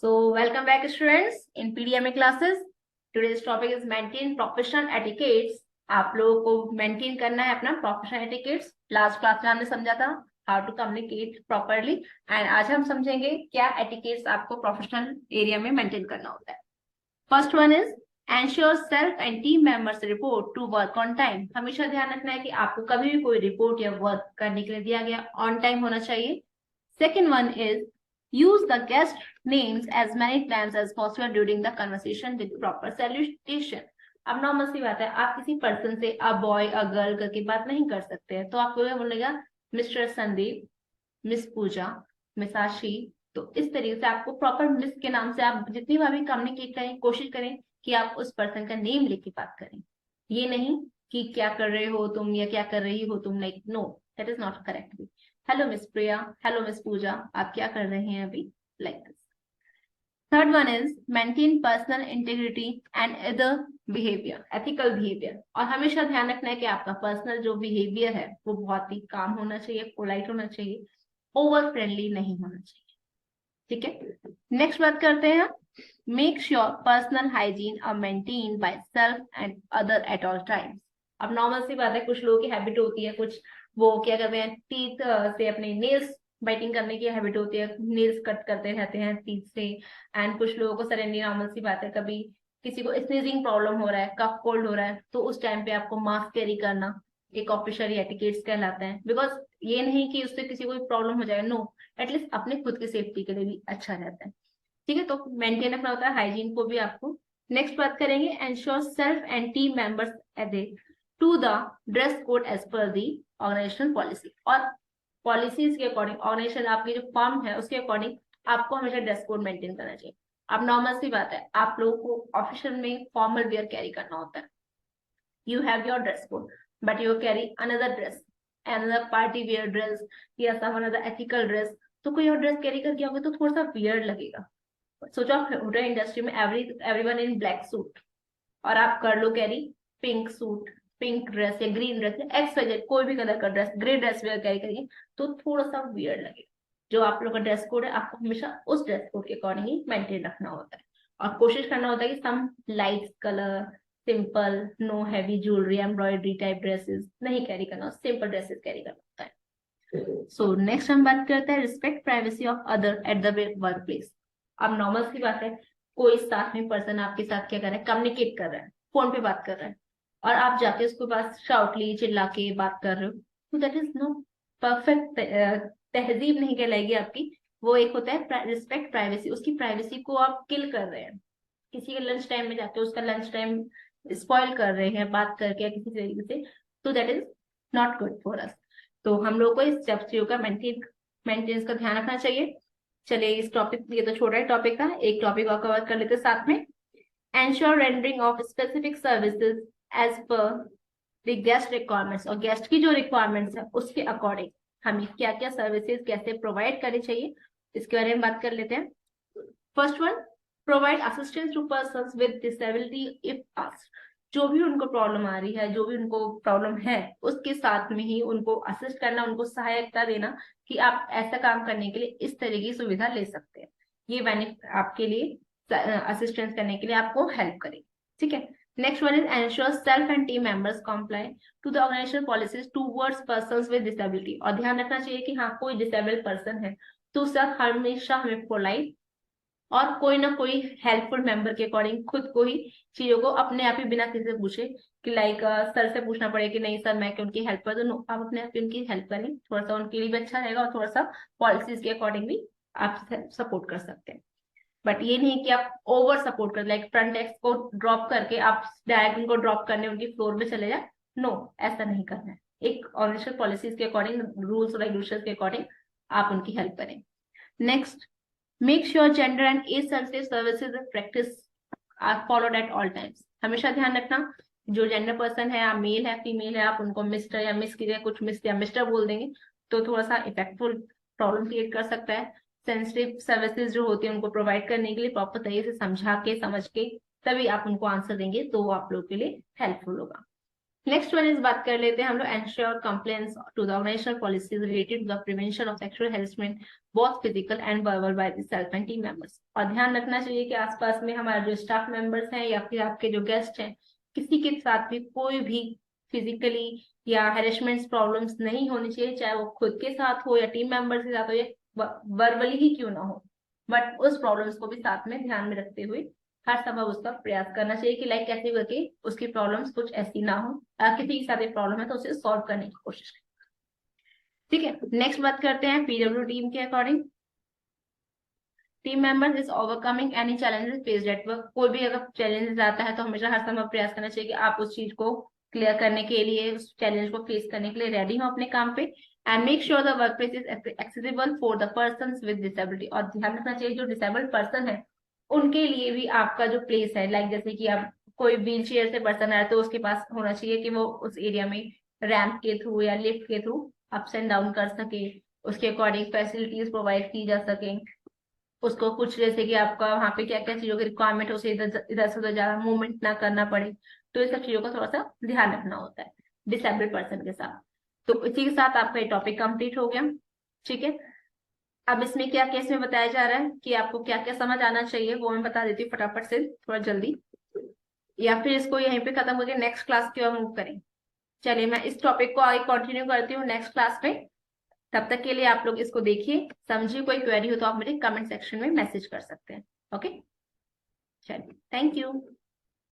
So welcome back students in PDMA classes. Today's topic is maintain professional etiquettes. आप लोगों को maintain करना है अपना प्रोफेशनल एटिकेट्स। लास्ट क्लास में हमने समझा था how to communicate properly and आज हम समझेंगे क्या एटिकेट्स आपको प्रोफेशनल एरिया में मेंटेन करना होता है। First one is ensure self and team members report to work on time. हमेशा ध्यान रखना है कि आपको कभी भी कोई रिपोर्ट या वर्क करने के लिए दिया गया ऑन टाइम होना चाहिए। Second one is use the guest names as many times as possible during the conversation with proper salutation. अब नॉर्मल सी बात है, आप किसी पर्सन से अ बॉय अ गर्ल करके बात नहीं कर सकते हैं, तो आपको क्या बोलेगा मिस्टर संदीप, मिस पूजा, मिस आशी। तो इस तरीके से आपको प्रॉपर मिस के नाम से आप जितनी बार भी कम्युनिकेट करें, कोशिश करें कि आप उस पर्सन का नेम लेके बात करें। ये नहीं कि क्या कर रहे हो तुम या क्या कर रही हो तुम, like no, that is not correct. Hello miss Priya, hello miss Pooja, आप क्या कर रहे हैं अभी, like this. Third one is maintain personal integrity and other behaviour, ethical behaviour. और हमेशा ध्यान रखना है कि आपका पर्सनल जो बिहेवियर है वो बहुत ही काम होना चाहिए, पोलाइट होना चाहिए, ओवर फ्रेंडली नहीं होना चाहिए। ठीक है, नेक्स्ट बात करते हैं। Make sure personal hygiene are maintain by self and other at all times. अब नॉर्मल सी बात है, कुछ लोगों की हैबिट होती है, कुछ वो क्या करते हैं टीथ से अपने नेल्स बाइटिंग करने की हैबिट होती है, नेल्स कट करते रहते हैं टीथ से। एंड कुछ लोगों को सडनली, नॉर्मल सी बात है, कभी किसी को स्नीजिंग प्रॉब्लम हो रहा है, कफ कोल्ड हो रहा है, तो उस टाइम पे आपको मास्क कैरी करना एक ऑफिशियल एटिकेट्स कहलाते हैं। बिकॉज ये नहीं कि उससे किसी को प्रॉब्लम हो जाए, नो, एटलीस्ट अपने खुद की सेफ्टी के लिए भी अच्छा रहता है। ठीक है, तो मेंटेन रखना होता है हाइजीन को भी आपको। नेक्स्ट बात करेंगे, ensure self and team members adhere to the dress code as per the organisation policy. और पॉलिसीज के अकॉर्डिंग, ऑर्गेनाइजेशन आपकी जो फर्म है उसके अकॉर्डिंग आपको हमेशा ड्रेस कोड मेंटेन करना चाहिए। अब नॉर्मल सी बात है, आप लोगों को ऑफिशियल में फॉर्मल वेयर कैरी करना होता है, you have your dress code but you carry another dress, another party wear dress या some another ethical dress। तो कोई और ड्रेस कैरी करके आओगे तो थोड़ा सा वियर्ड लगेगा। सोचो आप होटल इंडस्ट्री में एवरीवन इन ब्लैक सूट और आप कर लो carry pink suit, pink dress या ग्रीन ड्रेस या एक्स वाई जेड कोई भी कलर का dress, grey dress wear carry करेंगे तो थोड़ा सा वियर्ड लगेगा। जो आप लोग का ड्रेस कोड है आपको हमेशा उस ड्रेस कोड के अकॉर्डिंग ही मेंटेन रखना होता है और कोशिश करना होता है कि some light colour, simple, no heavy jewellery, embroidery type dresses नहीं कैरी करना, सिंपल ड्रेसेस कैरी करना होता है। सो नेक्स्ट हम बात करते हैं respect privacy of other at the work place. अब नॉर्मल सी बात है, कोई साथ में पर्सन आपके साथ क्या कर रहा है, कम्युनिकेट कर रहा है, फोन पे बात कर रहा है और आप जाके उसके पास शाउटली चिल्ला के बात कर रहे हो, तो दैट इज नो परफेक्ट, तहजीब नहीं कहलाएगी आपकी। वो एक होता है रिस्पेक्ट प्राइवेसी, उसकी प्राइवेसी को आप किल कर रहे हैं, किसी के लंच टाइम में जाके उसका लंच टाइम स्पॉइल कर रहे हैं बात करके या किसी तरीके से, तो that is not good for us. तो हम लोग को इस सब चीजों का मेंटेनेंस का ध्यान रखना चाहिए। चलिए इस टॉपिक, ये तो छोटा ही टॉपिक था, एक टॉपिक और कवर कर लेते साथ में। Ensure rendering of specific services as per the guest requirements. और गेस्ट की जो रिक्वायरमेंट्स है उसके अकॉर्डिंग हमें क्या क्या सर्विसेज कैसे प्रोवाइड करनी चाहिए, इसके बारे में बात कर लेते हैं। First one, provide assistance to persons with disability if asked. जो भी उनको प्रॉब्लम आ रही है, जो भी उनको प्रॉब्लम है, उसके साथ में ही उनको असिस्ट करना, उनको सहायता देना कि आप ऐसा काम करने के लिए इस तरह की सुविधा ले सकते हैं। ये बेनिफिट आपके लिए असिस्टेंस करने के लिए आपको हेल्प करेगी। ठीक है, next one is ensure self and team members comply to the organisation policies towards persons with disability. और ध्यान रखना चाहिए कि हाँ कोई डिसेबल्ड पर्सन है तो उससे हमेशा हमें पोलाइट और कोई ना कोई हेल्पफुल मेंबर के अकॉर्डिंग खुद को ही चीजों को अपने आप ही बिना किसी से पूछे कि लाइक सर से पूछना पड़े कि नहीं सर मैं उनकी हेल्प कर दूं, आप अपने आप ही उनकी हेल्प करें, थोड़ा सा उनके लिए भी अच्छा रहेगा और थोड़ा सा पॉलिसीज के अकॉर्डिंग भी आप सपोर्ट कर सकते हैं। बट ये नहीं कि आप ओवर सपोर्ट कर, लाइक फ्रंट डेस्क को ड्रॉप करके आप डायरेक्ट उनको ड्रॉप करने उनकी फ्लोर पे चले जाए, नो, ऐसा नहीं करना है। एक ऑर्गेनाइजेशन पॉलिसीज के अकॉर्डिंग, रूल्स रेगुलेशन के अकॉर्डिंग आप उनकी हेल्प करें। Next, make sure gender and age sensitive services practice are followed at all times. हमेशा ध्यान रखना जो जेंडर पर्सन है, आप मेल है फीमेल है, आप उनको मिस्टर या मिस की जगह कुछ मिस या मिस्टर बोल देंगे तो थोड़ा सा इफेक्टफुल प्रॉब्लम क्रिएट कर सकता है। सेंसिटिव सर्विसेज जो होती है उनको प्रोवाइड करने के लिए प्रॉपर तरीके से समझा के समझ के तभी आप उनको आंसर देंगे तो वो आप लोग के लिए हेल्पफुल होगा। नेक्स्ट वन इस बात कर लेते हैं हम लोग, ensure complaints to the organisational policies related to the prevention of sexual harassment both physical and verbal by the self and team members. और ध्यान रखना चाहिए कि आसपास में हमारे जो स्टाफ मेंबर्स हैं या फिर आपके जो गेस्ट हैं, किसी के साथ भी कोई भी फिजिकली या हेरेसमेंट प्रॉब्लम्स नहीं होनी चाहिए, चाहे वो खुद के साथ हो या टीम मेंबर्स के साथ हो या वर्बली ही क्यों ना हो, बट उस प्रॉब्लम्स को भी साथ में ध्यान में रखते हुए हर संभव उसका प्रयास करना चाहिए कि लाइक कैसे करके उसकी प्रॉब्लम्स कुछ ऐसी ना हो, किसी के साथ प्रॉब्लम है तो उसे सॉल्व करने की कोशिश करें। ठीक है, नेक्स्ट बात करते हैं पीडब्ल्यू टीम के according. Team members is overcoming any challenges faced at work. कोई भी अगर चैलेंजेस आता है तो हमेशा हर संभव प्रयास करना चाहिए कि आप उस चीज को क्लियर करने के लिए, उस चैलेंज को फेस करने के लिए रेडी हो अपने काम पे। And make sure the work place is accessible for the person with disability. और ध्यान रखना चाहिए जो डिसेबल्ड पर्सन है उनके लिए भी आपका जो प्लेस है, लाइक जैसे कि आप कोई व्हील चेयर से पर्सन आए तो उसके पास होना चाहिए कि वो उस एरिया में रैंप के थ्रू या लिफ्ट के थ्रू अप्स एंड डाउन कर सके, उसके अकॉर्डिंग फैसिलिटीज प्रोवाइड की जा सके। उसको कुछ जैसे कि आपका वहाँ पे क्या क्या चीजों की रिक्वायरमेंट है, उसे इधर इधर से उधर ज्यादा मूवमेंट ना करना पड़े, तो ये सब चीजों का थोड़ा सा ध्यान रखना होता है डिसेबल्ड पर्सन के साथ। तो इसी के साथ आपका ये टॉपिक कंप्लीट हो गया। ठीक है, अब इसमें क्या केस में बताया जा रहा है कि आपको क्या क्या समझ आना चाहिए वो मैं बता देती हूँ फटाफट से, थोड़ा जल्दी, या फिर इसको यहीं पे खत्म करके नेक्स्ट क्लास की ओर मूव करें। चलिए मैं इस टॉपिक को आगे कंटिन्यू करती हूँ नेक्स्ट क्लास में। तब तक के लिए आप लोग इसको देखिए, समझिए, कोई क्वेरी हो तो आप मुझे कमेंट सेक्शन में मैसेज कर सकते हैं। ओके, चलिए, थैंक यू।